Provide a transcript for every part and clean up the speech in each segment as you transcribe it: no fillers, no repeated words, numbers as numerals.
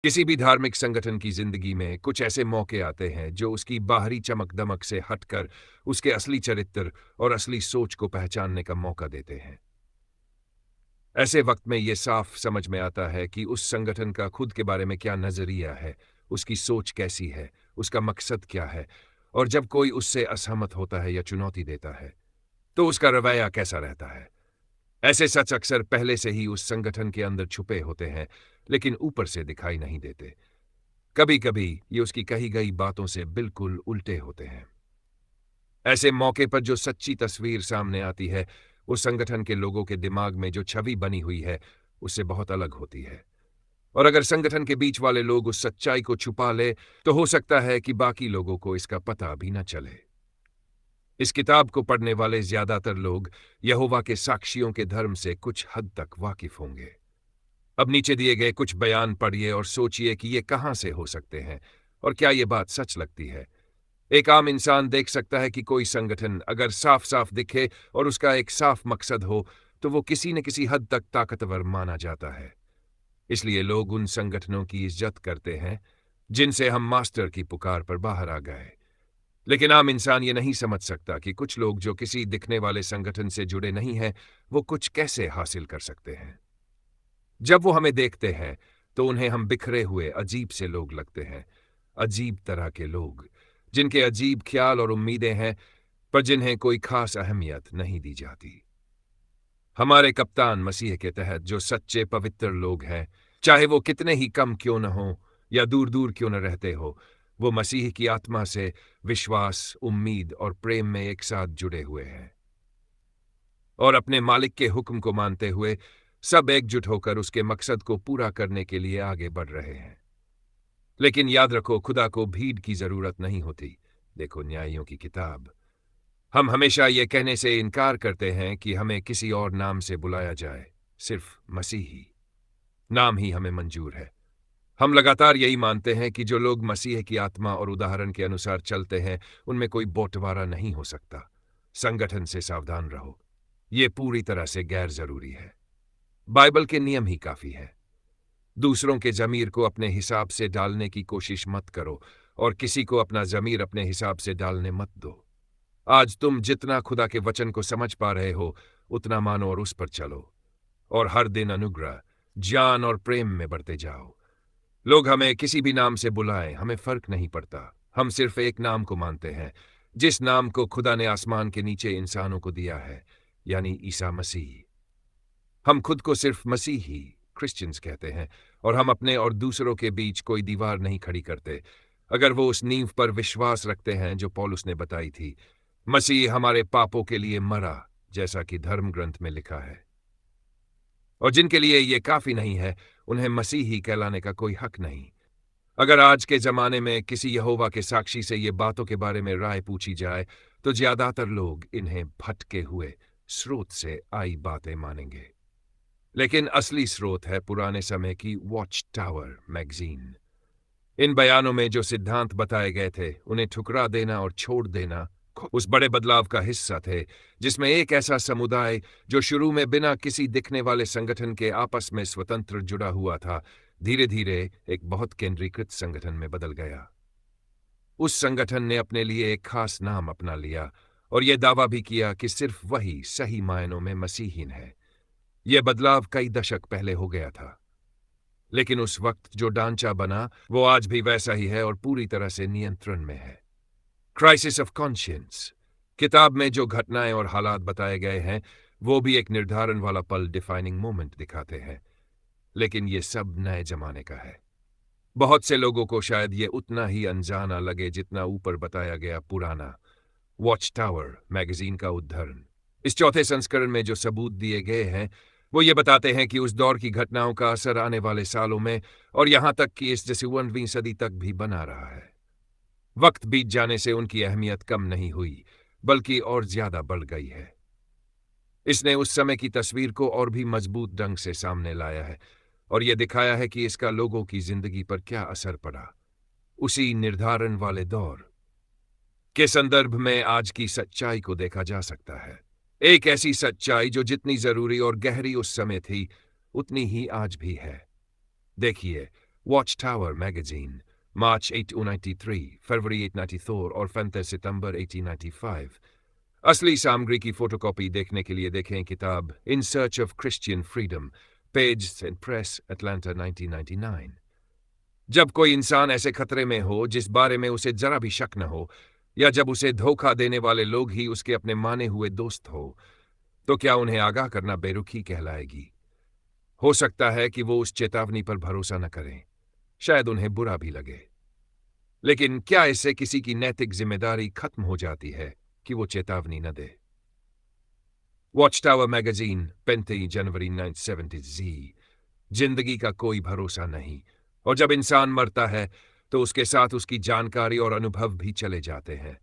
किसी भी धार्मिक संगठन की जिंदगी में कुछ ऐसे मौके आते हैं जो उसकी बाहरी चमक दमक से हटकर उसके असली चरित्र और असली सोच को पहचानने का मौका देते हैं। ऐसे वक्त में यह साफ समझ में आता है कि उस संगठन का खुद के बारे में क्या नजरिया है, उसकी सोच कैसी है, उसका मकसद क्या है, और जब कोई उससे असहमत होता है या चुनौती देता है तो उसका रवैया कैसा रहता है। ऐसे सच अक्सर पहले से ही उस संगठन के अंदर छुपे होते हैं, लेकिन ऊपर से दिखाई नहीं देते। कभी कभी ये उसकी कही गई बातों से बिल्कुल उल्टे होते हैं। ऐसे मौके पर जो सच्ची तस्वीर सामने आती है, उस संगठन के लोगों के दिमाग में जो छवि बनी हुई है उससे बहुत अलग होती है। और अगर संगठन के बीच वाले लोग उस सच्चाई को छुपा ले तो हो सकता है कि बाकी लोगों को इसका पता भी न चले। इस किताब को पढ़ने वाले ज्यादातर लोग यहोवा के साक्षियों के धर्म से कुछ हद तक वाकिफ होंगे। अब नीचे दिए गए कुछ बयान पढ़िए और सोचिए कि ये कहां से हो सकते हैं और क्या ये बात सच लगती है। एक आम इंसान देख सकता है कि कोई संगठन अगर साफ साफ दिखे और उसका एक साफ मकसद हो तो वो किसी न किसी हद तक ताकतवर माना जाता है। इसलिए लोग उन संगठनों की इज्जत करते हैं जिनसे हम मास्टर की पुकार पर बाहर आ गए। लेकिन आम इंसान ये नहीं समझ सकता कि कुछ लोग जो किसी दिखने वाले संगठन से जुड़े नहीं हैं, वो कुछ कैसे हासिल कर सकते हैं। जब वो हमें देखते हैं तो उन्हें हम बिखरे हुए अजीब से लोग लगते हैं, अजीब तरह के लोग जिनके अजीब ख्याल और उम्मीदें हैं पर जिन्हें कोई खास अहमियत नहीं दी जाती। हमारे कप्तान मसीह के तहत जो सच्चे पवित्र लोग हैं, चाहे वो कितने ही कम क्यों न हो या दूर दूर क्यों न रहते हो, वो मसीह की आत्मा से विश्वास, उम्मीद और प्रेम में एक साथ जुड़े हुए हैं और अपने मालिक के हुक्म को मानते हुए सब एकजुट होकर उसके मकसद को पूरा करने के लिए आगे बढ़ रहे हैं। लेकिन याद रखो, खुदा को भीड़ की जरूरत नहीं होती। देखो न्यायियों की किताब। हम हमेशा ये कहने से इनकार करते हैं कि हमें किसी और नाम से बुलाया जाए, सिर्फ मसीही नाम ही हमें मंजूर है। हम लगातार यही मानते हैं कि जो लोग मसीह की आत्मा और उदाहरण के अनुसार चलते हैं उनमें कोई बंटवारा नहीं हो सकता। संगठन से सावधान रहो, ये पूरी तरह से गैर जरूरी है। बाइबल के नियम ही काफी है। दूसरों के जमीर को अपने हिसाब से डालने की कोशिश मत करो और किसी को अपना जमीर अपने हिसाब से डालने मत दो। आज तुम जितना खुदा के वचन को समझ पा रहे हो उतना मानो और उस पर चलो, और हर दिन अनुग्रह, ज्ञान और प्रेम में बढ़ते जाओ। लोग हमें किसी भी नाम से बुलाएं, हमें फर्क नहीं पड़ता। हम सिर्फ एक नाम को मानते हैं, जिस नाम को खुदा ने आसमान के नीचे इंसानों को दिया है, यानी ईसा मसीह। हम खुद को सिर्फ मसीही क्रिश्चियंस कहते हैं और हम अपने और दूसरों के बीच कोई दीवार नहीं खड़ी करते अगर वो उस नींव पर विश्वास रखते हैं जो पौलुस ने बताई थी। मसीह हमारे पापों के लिए मरा, जैसा कि धर्म ग्रंथ में लिखा है। और जिनके लिए ये काफी नहीं है, उन्हें मसीही कहलाने का कोई हक नहीं। अगर आज के जमाने में किसी यहोवा के साक्षी से ये बातों के बारे में राय पूछी जाए तो ज्यादातर लोग इन्हें भटके हुए स्रोत से आई बातें मानेंगे। लेकिन असली स्रोत है पुराने समय की वॉच टावर मैगजीन। इन बयानों में जो सिद्धांत बताए गए थे उन्हें ठुकरा देना और छोड़ देना उस बड़े बदलाव का हिस्सा थे जिसमें एक ऐसा समुदाय जो शुरू में बिना किसी दिखने वाले संगठन के आपस में स्वतंत्र जुड़ा हुआ था, धीरे धीरे एक बहुत केंद्रीकृत संगठन में बदल गया। उस संगठन ने अपने लिए एक खास नाम अपना लिया और यह दावा भी किया कि सिर्फ वही सही मायनों में मसीहीन है। यह बदलाव कई दशक पहले हो गया था, लेकिन उस वक्त जो ढांचा बना वो आज भी वैसा ही है और पूरी तरह से नियंत्रण में है। क्राइसिस ऑफ कॉन्शियंस किताब में जो घटनाएं और हालात बताए गए हैं वो भी एक निर्धारण वाला पल, डिफाइनिंग मोमेंट दिखाते हैं, लेकिन ये सब नए जमाने का है। बहुत से लोगों को शायद ये उतना ही अनजाना लगे जितना ऊपर बताया गया पुराना वॉच टावर मैगजीन का उद्धरण। इस चौथे संस्करण में जो सबूत दिए गए हैं वो ये बताते हैं कि उस दौर की घटनाओं का असर आने वाले सालों में और यहां तक कि इस 21वीं सदी तक भी बना रहा है। वक्त बीत जाने से उनकी अहमियत कम नहीं हुई बल्कि और ज्यादा बढ़ गई है। इसने उस समय की तस्वीर को और भी मजबूत ढंग से सामने लाया है और यह दिखाया है कि इसका लोगों की जिंदगी पर क्या असर पड़ा। उसी निर्धारण वाले दौर के संदर्भ में आज की सच्चाई को देखा जा सकता है। एक ऐसी सच्चाई जो जितनी जरूरी और गहरी उस समय थी उतनी ही आज भी है। देखिए, वॉच टावर मैगजीन, मार्च 1893, फरवरी 1894 और 5 सितंबर 1895। असली सामग्री की फोटोकॉपी देखने के लिए देखें किताब in search of Christian freedom, page and press, Atlanta 1999। जब कोई इंसान ऐसे खतरे में हो जिस बारे में उसे जरा भी शक न हो, या जब उसे धोखा देने वाले लोग ही उसके अपने माने हुए दोस्त हो, तो क्या उन्हें आगाह करना बेरुखी कहलाएगी? हो सकता है कि वो उस चेतावनी पर भरोसा न करें, शायद उन्हें बुरा भी लगे, लेकिन क्या इससे किसी की नैतिक जिम्मेदारी खत्म हो जाती है कि वो चेतावनी न दे? वॉच टावर मैगजीन, 35 जनवरी 1970 जी। जिंदगी का कोई भरोसा नहीं, और जब इंसान मरता है तो उसके साथ उसकी जानकारी और अनुभव भी चले जाते हैं,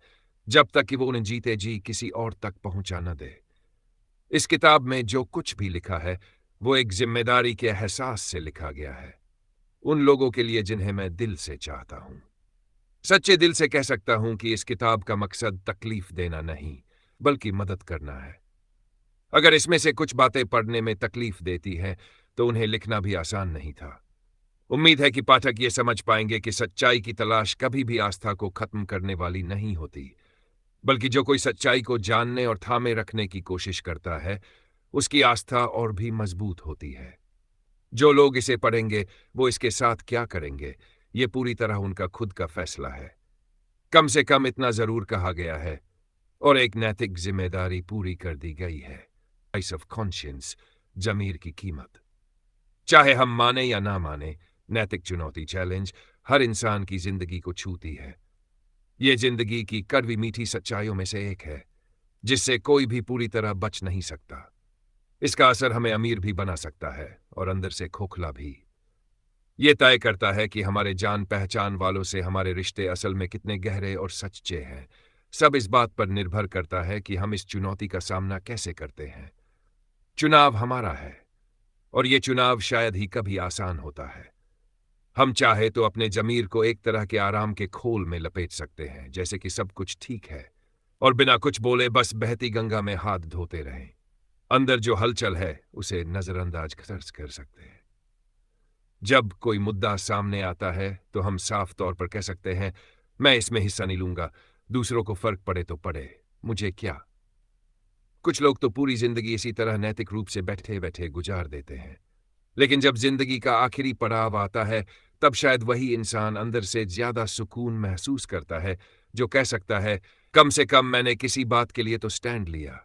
जब तक कि वो उन्हें जीते जी किसी और तक पहुंचा न दे। इस किताब में जो कुछ भी लिखा है वो एक जिम्मेदारी के एहसास से लिखा गया है, उन लोगों के लिए जिन्हें मैं दिल से चाहता हूं। सच्चे दिल से कह सकता हूं कि इस किताब का मकसद तकलीफ देना नहीं, बल्कि मदद करना है। अगर इसमें से कुछ बातें पढ़ने में तकलीफ देती हैं तो उन्हें लिखना भी आसान नहीं था। उम्मीद है कि पाठक ये समझ पाएंगे कि सच्चाई की तलाश कभी भी आस्था को खत्म करने वाली नहीं होती, बल्कि जो कोई सच्चाई को जानने और थामे रखने की कोशिश करता है उसकी आस्था और भी मजबूत होती है। जो लोग इसे पढ़ेंगे वो इसके साथ क्या करेंगे, ये पूरी तरह उनका खुद का फैसला है। कम से कम इतना जरूर कहा गया है और एक नैतिक जिम्मेदारी पूरी कर दी गई है। प्राइस ऑफ कॉन्शियंस, जमीर की कीमत। चाहे हम माने या ना माने, नैतिक चुनौती, चैलेंज हर इंसान की जिंदगी को छूती है। ये जिंदगी की कड़वी मीठी सच्चाइयों में से एक है जिससे कोई भी पूरी तरह बच नहीं सकता। इसका असर हमें अमीर भी बना सकता है और अंदर से खोखला भी। ये तय करता है कि हमारे जान पहचान वालों से हमारे रिश्ते असल में कितने गहरे और सच्चे हैं। सब इस बात पर निर्भर करता है कि हम इस चुनौती का सामना कैसे करते हैं। चुनाव हमारा है, और ये चुनाव शायद ही कभी आसान होता है। हम चाहे तो अपने जमीर को एक तरह के आराम के खोल में लपेट सकते हैं, जैसे कि सब कुछ ठीक है, और बिना कुछ बोले बस बहती गंगा में हाथ धोते रहें। अंदर जो हलचल है उसे नजरअंदाज कर सकते हैं। जब कोई मुद्दा सामने आता है तो हम साफ तौर पर कह सकते हैं, मैं इसमें हिस्सा नहीं लूंगा, दूसरों को फर्क पड़े तो पड़े, मुझे क्या। कुछ लोग तो पूरी जिंदगी इसी तरह नैतिक रूप से बैठे बैठे गुजार देते हैं, लेकिन जब जिंदगी का आखिरी पड़ाव आता है तब शायद वही इंसान अंदर से ज्यादा सुकून महसूस करता है, जो कह सकता है, कम से कम मैंने किसी बात के लिए तो स्टैंड लिया,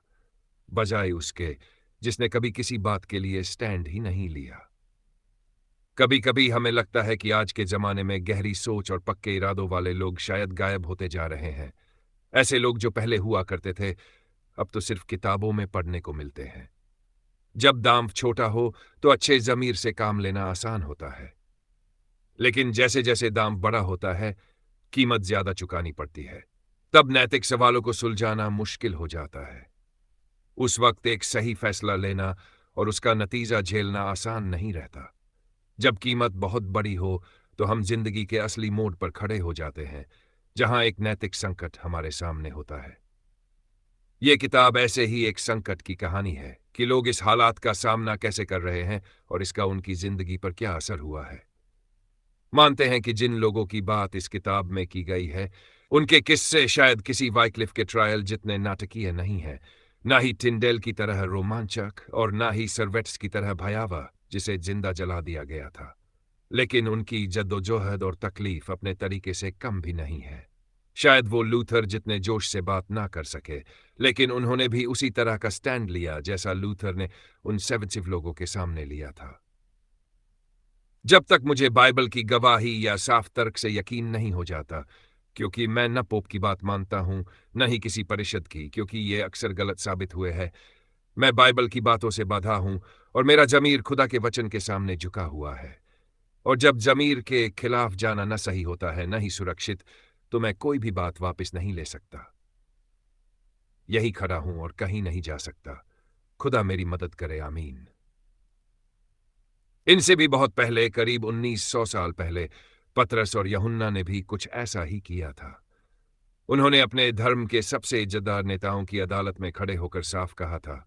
बजाय उसके जिसने कभी किसी बात के लिए स्टैंड ही नहीं लिया। कभी कभी हमें लगता है कि आज के जमाने में गहरी सोच और पक्के इरादों वाले लोग शायद गायब होते जा रहे हैं। ऐसे लोग जो पहले हुआ करते थे अब तो सिर्फ किताबों में पढ़ने को मिलते हैं। जब दाम छोटा हो तो अच्छे जमीर से काम लेना आसान होता है, लेकिन जैसे जैसे दाम बड़ा होता है कीमत ज्यादा चुकानी पड़ती है। तब नैतिक सवालों को सुलझाना मुश्किल हो जाता है। उस वक्त एक सही फैसला लेना और उसका नतीजा झेलना आसान नहीं रहता। जब कीमत बहुत बड़ी हो तो हम जिंदगी के असली मोड़ पर खड़े हो जाते हैं, जहां एक नैतिक संकट हमारे सामने होता है। यह किताब ऐसे ही एक संकट की कहानी है कि लोग इस हालात का सामना कैसे कर रहे हैं और इसका उनकी जिंदगी पर क्या असर हुआ है। मानते हैं कि जिन लोगों की बात इस किताब में की गई है उनके किस्से शायद किसी वाइक्लिफ के ट्रायल जितने नाटकीय नहीं है, ना ही टिंडेल की तरह रोमांचक और ना ही सर्वेट्स की तरह भयावह जिसे जिंदा जला दिया गया था, लेकिन उनकी जद्दोजहद और तकलीफ अपने तरीके से कम भी नहीं है। शायद वो लूथर जितने जोश से बात ना कर सके, लेकिन उन्होंने भी उसी तरह का स्टैंड लिया जैसा लूथर ने उन सेवेंसिव लोगों के सामने लिया था। जब तक मुझे बाइबल की गवाही या साफ तर्क से यकीन नहीं हो जाता, क्योंकि मैं न पोप की बात मानता हूं न ही किसी परिषद की, क्योंकि ये अक्सर गलत साबित हुए हैं, मैं बाइबल की बातों से बाधा हूं और मेरा जमीर खुदा के वचन के सामने झुका हुआ है। और जब जमीर के खिलाफ जाना न सही होता है न ही सुरक्षित, तो मैं कोई भी बात वापस नहीं ले सकता। यही खड़ा हूं और कहीं नहीं जा सकता। खुदा मेरी मदद करे, आमीन। इनसे भी बहुत पहले, करीब 1900 साल पहले, पतरस और यूहन्ना ने भी कुछ ऐसा ही किया था। उन्होंने अपने धर्म के सबसे इज्जतदार नेताओं की अदालत में खड़े होकर साफ कहा था,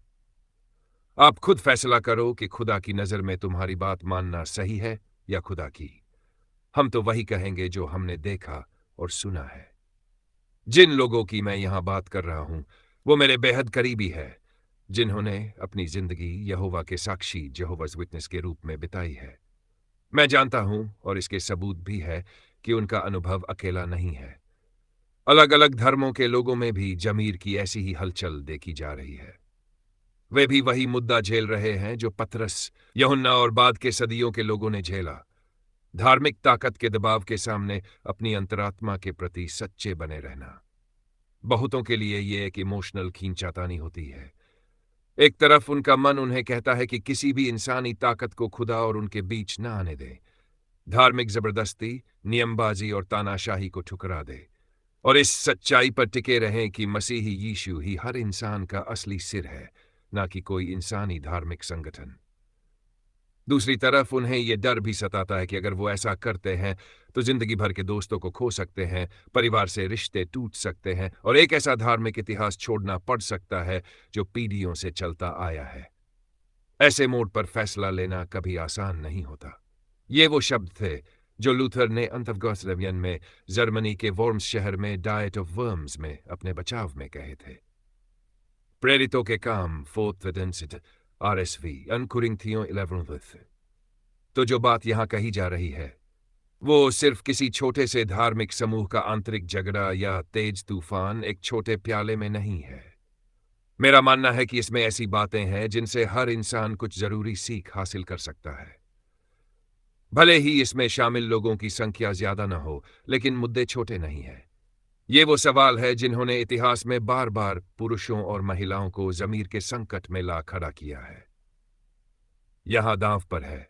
आप खुद फैसला करो कि खुदा की नजर में तुम्हारी बात मानना सही है या खुदा की। हम तो वही कहेंगे जो हमने देखा और सुना है। जिन लोगों की मैं यहां बात कर रहा हूं वो मेरे बेहद करीबी है, जिन्होंने अपनी जिंदगी यहोवा के साक्षी जेहोवाज विटनेस के रूप में बिताई है। मैं जानता हूं और इसके सबूत भी है कि उनका अनुभव अकेला नहीं है। अलग अलग धर्मों के लोगों में भी जमीर की ऐसी ही हलचल देखी जा रही है। वे भी वही मुद्दा झेल रहे हैं जो पतरस, यूहन्ना और बाद के सदियों के लोगों ने झेला। धार्मिक ताकत के दबाव के सामने अपनी अंतरात्मा के प्रति सच्चे बने रहना। बहुतों के लिए ये एक इमोशनल खींचातानी होती है। एक तरफ उनका मन उन्हें कहता है कि किसी भी इंसानी ताकत को खुदा और उनके बीच न आने दे, धार्मिक जबरदस्ती, नियमबाजी और तानाशाही को ठुकरा दे, और इस सच्चाई पर टिके रहें कि मसीही यीशु ही हर इंसान का असली सिर है, ना कि कोई इंसानी धार्मिक संगठन। दूसरी तरफ उन्हें यह डर भी सताता है कि अगर वो ऐसा करते हैं तो जिंदगी भर के दोस्तों को खो सकते हैं, परिवार से रिश्ते टूट सकते हैं और एक ऐसा धार्मिक इतिहास छोड़ना पड़ सकता है जो पीढ़ियों से चलता आया है। ऐसे मोड़ पर फैसला लेना कभी आसान नहीं होता। ये वो शब्द थे जो लूथर ने अंतर्गोस्लवियन में जर्मनी के वॉर्म्स शहर में डाइट ऑफ वर्म्स में अपने बचाव में कहे थे। प्रेरितों के काम 4th Vidensit RSV अनकुरिन्थियों 11th। तो जो बात यहां कही जा रही है वो सिर्फ किसी छोटे से धार्मिक समूह का आंतरिक झगड़ा या तेज तूफान एक छोटे प्याले में नहीं है। मेरा मानना है कि इसमें ऐसी बातें हैं जिनसे हर इंसान कुछ जरूरी सीख हासिल कर सकता है। भले ही इसमें शामिल लोगों की संख्या ज्यादा न हो, लेकिन मुद्दे छोटे नहीं हैं। ये वो सवाल है जिन्होंने इतिहास में बार बार पुरुषों और महिलाओं को जमीर के संकट में ला खड़ा किया है। यहां दांव पर है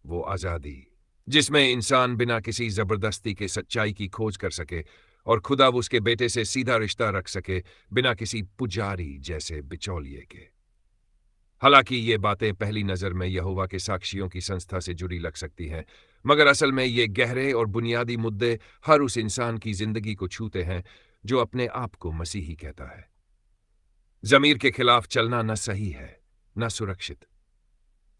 वो आजादी जिसमें इंसान बिना किसी जबरदस्ती के सच्चाई की खोज कर सके और खुदा उसके बेटे से सीधा रिश्ता रख सके, बिना किसी पुजारी जैसे बिचौलिए के। हालांकि ये बातें पहली नजर में यहोवा के साक्षियों की संस्था से जुड़ी लग सकती हैं, मगर असल में ये गहरे और बुनियादी मुद्दे हर उस इंसान की जिंदगी को छूते हैं जो अपने आप को मसीही कहता है। जमीर के खिलाफ चलना न सही है, न सुरक्षित।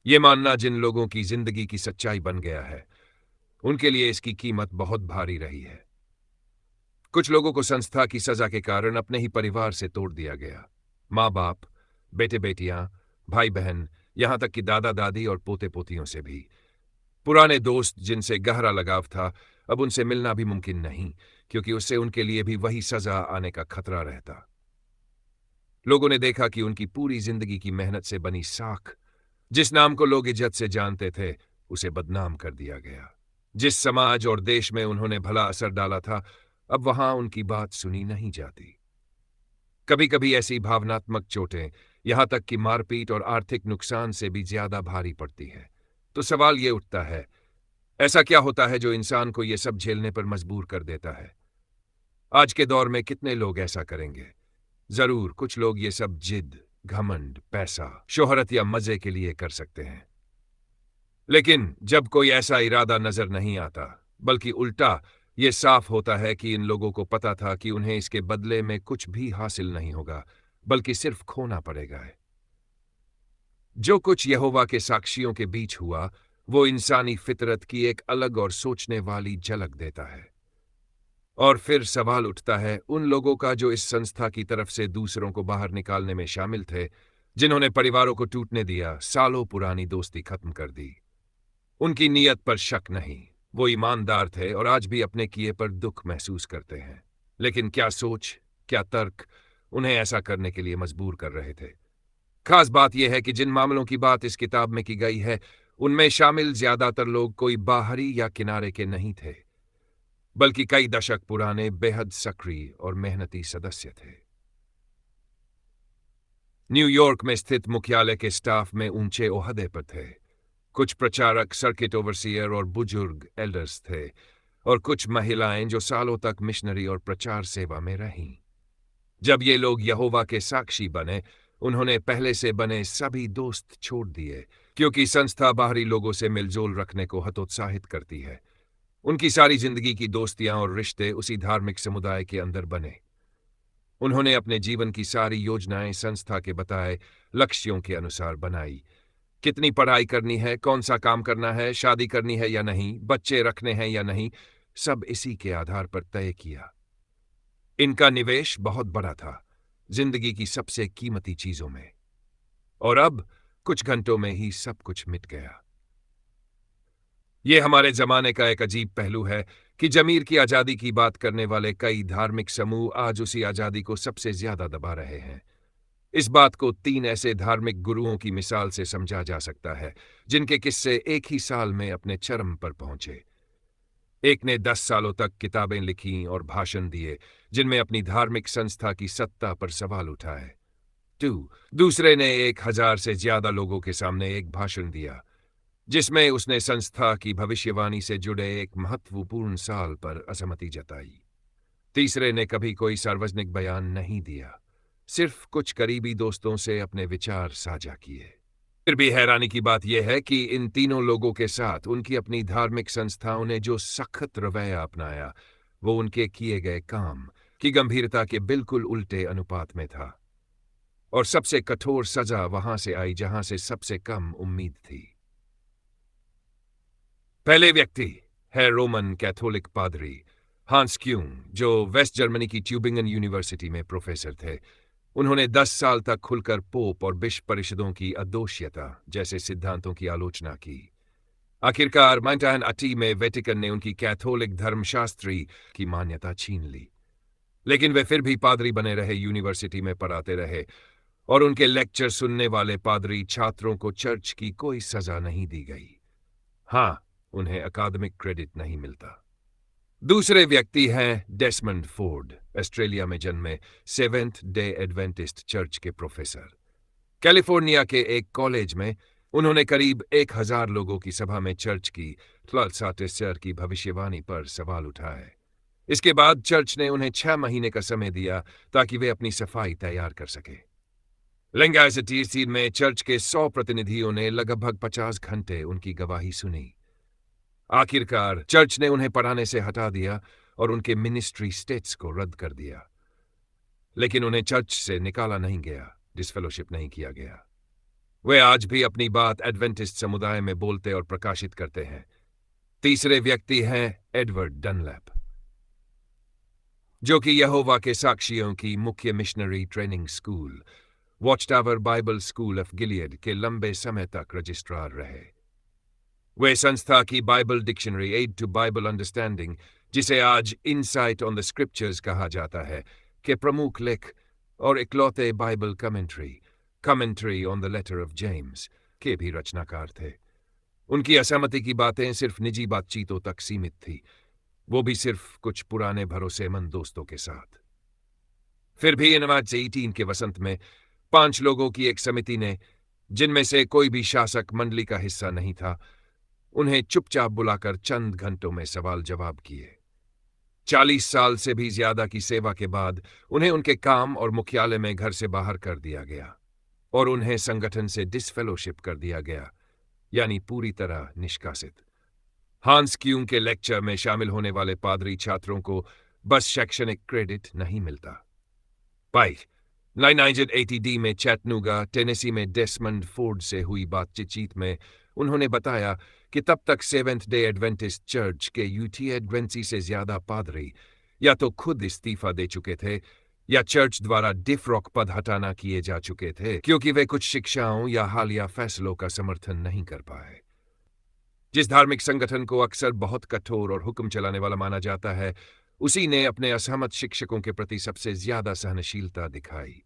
ये मानना जिन लोगों की जिंदगी की सच्चाई बन गया है, उनके लिए इसकी कीमत बहुत भारी रही है। कुछ लोगों को संस्था की सजा के कारण अपने ही परिवार से तोड़ दिया गया। माँ बाप, बेटे बेटियां, भाई बहन, यहां तक कि दादा दादी और पोते पोतियों से भी। पुराने दोस्त जिनसे गहरा लगाव था, अब उनसे मिलना भी मुमकिन नहीं, क्योंकि उससे उनके लिए भी वही सजा आने का खतरा रहता। लोगों ने देखा कि उनकी पूरी जिंदगी की मेहनत से बनी साख, जिस नाम को लोग इज्जत से जानते थे, उसे बदनाम कर दिया गया। जिस समाज और देश में उन्होंने भला असर डाला था, अब वहां उनकी बात सुनी नहीं जाती। कभी कभी ऐसी भावनात्मक चोटें, यहां तक कि मारपीट और आर्थिक नुकसान से भी ज्यादा भारी पड़ती है। तो सवाल ये उठता है, ऐसा क्या होता है जो इंसान को ये सब झेलने पर मजबूर कर देता है? आज के दौर में कितने लोग ऐसा करेंगे? जरूर कुछ लोग ये सब जिद, घमंड, पैसा, शोहरत या मजे के लिए कर सकते हैं। लेकिन जब कोई ऐसा इरादा नजर नहीं आता, बल्कि उल्टा ये साफ होता है कि इन लोगों को पता था कि उन्हें इसके बदले में कुछ भी हासिल नहीं होगा, बल्कि सिर्फ खोना पड़ेगा। जो कुछ यहोवा के साक्षियों के बीच हुआ, वो इंसानी फितरत की एक अलग और सोचने वाली झलक देता है। और फिर सवाल उठता है उन लोगों का जो इस संस्था की तरफ से दूसरों को बाहर निकालने में शामिल थे, जिन्होंने परिवारों को टूटने दिया, सालों पुरानी दोस्ती खत्म कर दी। उनकी नीयत पर शक नहीं, वो ईमानदार थे और आज भी अपने किए पर दुख महसूस करते हैं। लेकिन क्या सोच, क्या तर्क उन्हें ऐसा करने के लिए मजबूर कर रहे थे? खास बात यह है कि जिन मामलों की बात इस किताब में की गई है, उनमें शामिल ज्यादातर लोग कोई बाहरी या किनारे के नहीं थे, बल्कि कई दशक पुराने बेहद सक्रिय और मेहनती सदस्य थे। न्यूयॉर्क में स्थित मुख्यालय के स्टाफ में ऊंचे ओहदे पर थे। कुछ प्रचारक, सर्किट ओवरसीयर और बुजुर्ग एल्डर्स थे, और कुछ महिलाएं जो सालों तक मिशनरी और प्रचार सेवा में रहीं। जब ये लोग यहोवा के साक्षी बने, उन्होंने पहले से बने सभी दोस्त छोड़ दिए, क्योंकि संस्था बाहरी लोगों से मिलजोल रखने को हतोत्साहित करती है। उनकी सारी जिंदगी की दोस्तियां और रिश्ते उसी धार्मिक समुदाय के अंदर बने। उन्होंने अपने जीवन की सारी योजनाएं संस्था के बताए लक्ष्यों के अनुसार बनाई, कितनी पढ़ाई करनी है, कौन सा काम करना है, शादी करनी है या नहीं, बच्चे रखने हैं या नहीं, सब इसी के आधार पर तय किया। इनका निवेश बहुत बड़ा था, जिंदगी की सबसे कीमती चीजों में। और अब कुछ घंटों में ही सब कुछ मिट गया। यह हमारे जमाने का एक अजीब पहलू है कि जमीर की आजादी की बात करने वाले कई धार्मिक समूह आज उसी आजादी को सबसे ज्यादा दबा रहे हैं। इस बात को 3 ऐसे धार्मिक गुरुओं की मिसाल से समझा जा सकता है, जिनके किस्से एक ही साल में अपने चरम पर पहुंचे। एक ने 10 सालों तक किताबें लिखीं और भाषण दिए, जिनमें अपनी धार्मिक संस्था की सत्ता पर सवाल उठाए। 2 दूसरे ने 1000 से ज्यादा लोगों के सामने एक भाषण दिया, जिसमें उसने संस्था की भविष्यवाणी से जुड़े एक महत्वपूर्ण साल पर असहमति जताई। तीसरे ने कभी कोई सार्वजनिक बयान नहीं दिया, सिर्फ कुछ करीबी दोस्तों से अपने विचार साझा किए। फिर भी हैरानी की बात यह है कि इन तीनों लोगों के साथ उनकी अपनी धार्मिक संस्थाओं ने जो सख्त रवैया अपनाया, वो उनके किए गए काम की गंभीरता के बिल्कुल उल्टे अनुपात में था। और सबसे कठोर सजा वहां से आई जहां से सबसे कम उम्मीद थी। पहले व्यक्ति है रोमन कैथोलिक पादरी हांस क्यूंग, जो वेस्ट जर्मनी की ट्यूबिंगन यूनिवर्सिटी में प्रोफेसर थे। उन्होंने 10 साल तक खुलकर पोप और बिशप परिषदों की अदोष्यता जैसे सिद्धांतों की आलोचना की। आखिरकार माइंटाइन अटी में वेटिकन ने उनकी कैथोलिक धर्मशास्त्री की मान्यता छीन ली, लेकिन वे फिर भी पादरी बने रहे, यूनिवर्सिटी में पढ़ाते रहे, और उनके लेक्चर सुनने वाले पादरी छात्रों को चर्च की कोई सजा नहीं दी गई। हां, उन्हें अकादमिक क्रेडिट नहीं मिलता। दूसरे व्यक्ति हैं डेसमंड फोर्ड, ऑस्ट्रेलिया में जन्मे सेवेंथ डे एडवेंटिस्ट चर्च के प्रोफेसर। कैलिफोर्निया के एक कॉलेज में उन्होंने करीब 1000 लोगों की सभा में चर्च की ट्लॉल्साटेसर की भविष्यवाणी पर सवाल उठाए। इसके बाद चर्च ने उन्हें 6 महीने का समय दिया ताकि वे अपनी सफाई तैयार कर सके। लिंगाइसिटी में चर्च के 100 प्रतिनिधियों ने लगभग 50 घंटे उनकी गवाही सुनी। आखिरकार चर्च ने उन्हें पढ़ाने से हटा दिया और उनके मिनिस्ट्री स्टेट्स को रद्द कर दिया, लेकिन उन्हें चर्च से निकाला नहीं गया, डिसफेलोशिप नहीं किया गया। वे आज भी अपनी बात एडवेंटिस्ट समुदाय में बोलते और प्रकाशित करते हैं। तीसरे व्यक्ति हैं एडवर्ड डनलैप, जो कि यहोवा के साक्षियों की मुख्य missionary training school Watch Tower Bible School of Gilead के लंबे समय तक रजिस्ट्रार रहे। वे संस्था की Bible dictionary Aid to Bible Understanding, जिसे आज इनसाइट ऑन द स्क्रिप्चर्स कहा जाता है, के प्रमुख लेख और इकलौते Bible Commentary on the Letter of James के भी रचनाकार थे। उनकी असहमति की बातें सिर्फ निजी बातचीतों तक सीमित थी, वो भी सिर्फ कुछ पुराने भरोसेमंद दोस्तों के साथ। फिर भी 1918 के वसंत में 5 लोगों की एक समिति ने, जिनमें से कोई भी शासक मंडली का हिस्सा नहीं था, उन्हें चुपचाप बुलाकर चंद घंटों में सवाल जवाब किए। 40 साल से भी ज्यादा की सेवा के बाद उन्हें उनके काम और मुख्यालय में घर से बाहर कर दिया गया और उन्हें संगठन से डिसफेलोशिप कर दिया गया, यानी पूरी तरह निष्कासित। हांस क्यूंग के लेक्चर में शामिल होने वाले पादरी छात्रों को बस शैक्षणिक क्रेडिट नहीं मिलता। 1980 में चैटनूगा, टेनेसी में डेसमंड फोर्ड से हुई बातचीत में उन्होंने बताया कि तब तक सेवेंथ डे एडवेंटिस्ट चर्च के यूटीएड ग्वेंसी से ज्यादा पादरी या तो खुद इस्तीफा दे चुके थे या चर्च द्वारा डिफ्रॉक पद हटाना किए जा चुके थे, क्योंकि वे कुछ शिक्षाओं या हालिया फैसलों का समर्थन नहीं कर पाए। जिस धार्मिक संगठन को अक्सर बहुत कठोर और हुक्म चलाने वाला माना जाता है, उसी ने अपने असहमत शिक्षकों के प्रति सबसे ज्यादा सहनशीलता दिखाई,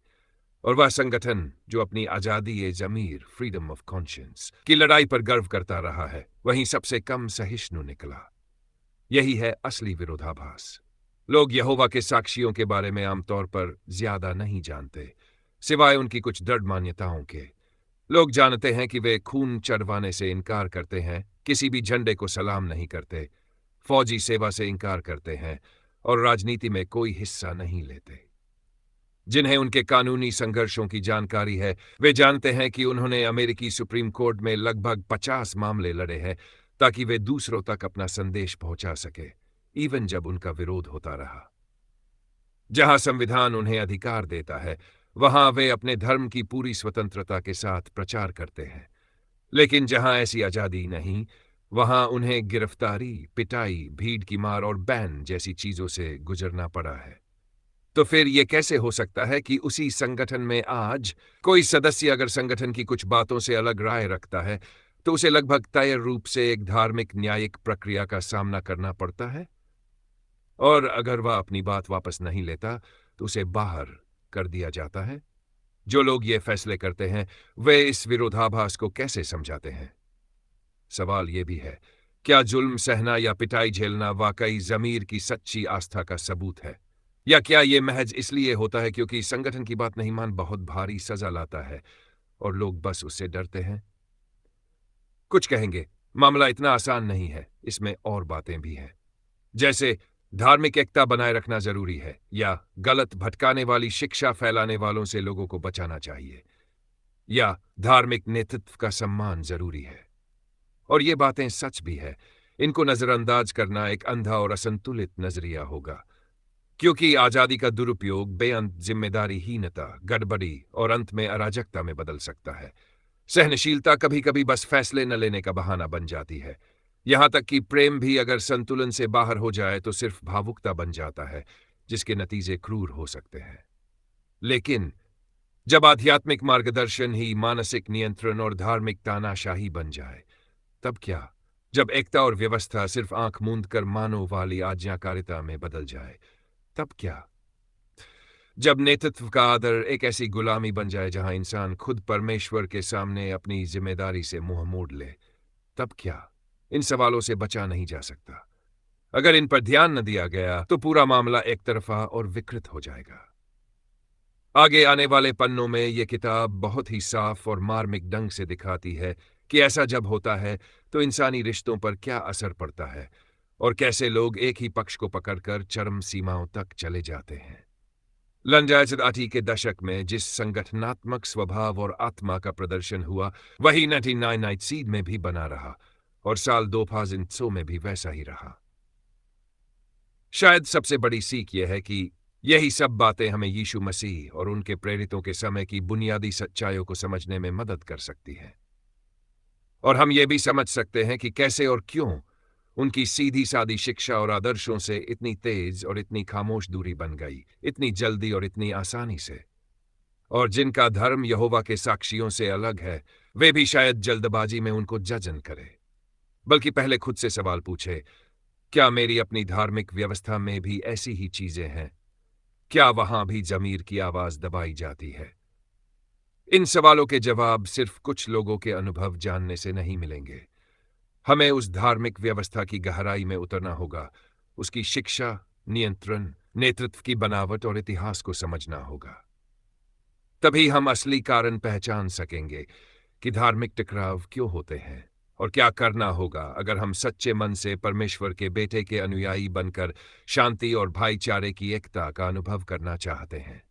और वह संगठन जो अपनी आजादी ए जमीर फ्रीडम ऑफ कॉन्शियंस की लड़ाई पर गर्व करता रहा है, वहीं सबसे कम सहिष्णु निकला। यही है असली विरोधाभास। लोग यहोवा के साक्षियों के बारे में आमतौर पर ज्यादा नहीं जानते, सिवाय उनकी कुछ दृढ़ मान्यताओं के। लोग जानते हैं कि वे खून चढ़वाने से इनकार करते हैं, किसी भी झंडे को सलाम नहीं करते, फौजी सेवा से इनकार करते हैं और राजनीति में कोई हिस्सा नहीं लेते। जिन्हें उनके कानूनी संघर्षों की जानकारी है, वे जानते हैं कि उन्होंने अमेरिकी सुप्रीम कोर्ट में लगभग 50 मामले लड़े हैं ताकि वे दूसरों तक अपना संदेश पहुंचा सके, इवन जब उनका विरोध होता रहा। जहां संविधान उन्हें अधिकार देता है, वहां वे अपने धर्म की पूरी स्वतंत्रता के साथ प्रचार करते हैं, लेकिन जहां ऐसी आजादी नहीं, वहां उन्हें गिरफ्तारी, पिटाई, भीड़ की मार और बैन जैसी चीजों से गुजरना पड़ा है। तो फिर ये कैसे हो सकता है कि उसी संगठन में आज कोई सदस्य अगर संगठन की कुछ बातों से अलग राय रखता है, तो उसे लगभग तय रूप से एक धार्मिक न्यायिक प्रक्रिया का सामना करना पड़ता है? और अगर वह अपनी बात वापस नहीं लेता, तो उसे बाहर कर दिया जाता है? जो लोग ये फैसले करते हैं, वे इस विरोधाभास को कैसे समझाते हैं? सवाल ये भी है, क्या जुल्म सहना या पिटाई झेलना वाकई ज़मीर की सच्ची आस्था का सबूत है? या क्या ये महज इसलिए होता है क्योंकि संगठन की बात नहीं मान बहुत भारी सजा लाता है और लोग बस उससे डरते हैं? कुछ कहेंगे, मामला इतना आसान नहीं है, इसमें और बातें भी हैं। जैसे धार्मिक एकता बनाए रखना जरूरी है, या गलत भटकाने वाली शिक्षा फैलाने वालों से लोगों को बचाना चाहिए, या धार्मिक नेतृत्व का सम्मान जरूरी है। और ये बातें सच भी है। इनको नजरअंदाज करना एक अंधा और असंतुलित नजरिया होगा, क्योंकि आजादी का दुरुपयोग बेअंत जिम्मेदारीहीनता, गड़बड़ी और अंत में अराजकता में बदल सकता है। सहनशीलता कभी कभी बस फैसले न लेने का बहाना बन जाती है। यहां तक कि प्रेम भी अगर संतुलन से बाहर हो जाए तो सिर्फ भावुकता बन जाता है, जिसके नतीजे क्रूर हो सकते हैं। लेकिन जब आध्यात्मिक मार्गदर्शन ही मानसिक नियंत्रण और धार्मिक तानाशाही बन जाए, तब क्या? जब एकता और व्यवस्था सिर्फ आंख मूंद कर मानो वाली आज्ञाकारिता में बदल जाए, तब क्या? जब नेतृत्व का आदर एक ऐसी गुलामी बन जाए जहां इंसान खुद परमेश्वर के सामने अपनी जिम्मेदारी से मुंह मोड़ ले, तब क्या? इन सवालों से बचा नहीं जा सकता। अगर इन पर ध्यान न दिया गया तो पूरा मामला एक तरफा और विकृत हो जाएगा। आगे आने वाले पन्नों में यह किताब बहुत ही साफ और मार्मिक ढंग से दिखाती है कि ऐसा जब होता है तो इंसानी रिश्तों पर क्या असर पड़ता है और कैसे लोग एक ही पक्ष को पकड़कर चरम सीमाओं तक चले जाते हैं। लंजायत के दशक में जिस संगठनात्मक स्वभाव और आत्मा का प्रदर्शन हुआ, वही 1999 सीड में भी बना रहा और साल 2000 में भी वैसा ही रहा। शायद सबसे बड़ी सीख यह है कि यही सब बातें हमें यीशु मसीह और उनके प्रेरितों के समय की बुनियादी सच्चाइयों को समझने में मदद कर सकती हैं। और हम ये भी समझ सकते हैं कि कैसे और क्यों उनकी सीधी सादी शिक्षा और आदर्शों से इतनी तेज और इतनी खामोश दूरी बन गई, इतनी जल्दी और इतनी आसानी से। और जिनका धर्म यहोवा के साक्षियों से अलग है, वे भी शायद जल्दबाजी में उनको जज न करें, बल्कि पहले खुद से सवाल पूछे, क्या मेरी अपनी धार्मिक व्यवस्था में भी ऐसी ही चीजें हैं? क्या वहां भी ज़मीर की आवाज दबाई जाती है? इन सवालों के जवाब सिर्फ कुछ लोगों के अनुभव जानने से नहीं मिलेंगे। हमें उस धार्मिक व्यवस्था की गहराई में उतरना होगा, उसकी शिक्षा, नियंत्रण, नेतृत्व की बनावट और इतिहास को समझना होगा। तभी हम असली कारण पहचान सकेंगे कि धार्मिक टकराव क्यों होते हैं और क्या करना होगा अगर हम सच्चे मन से परमेश्वर के बेटे के अनुयायी बनकर शांति और भाईचारे की एकता का अनुभव करना चाहते हैं।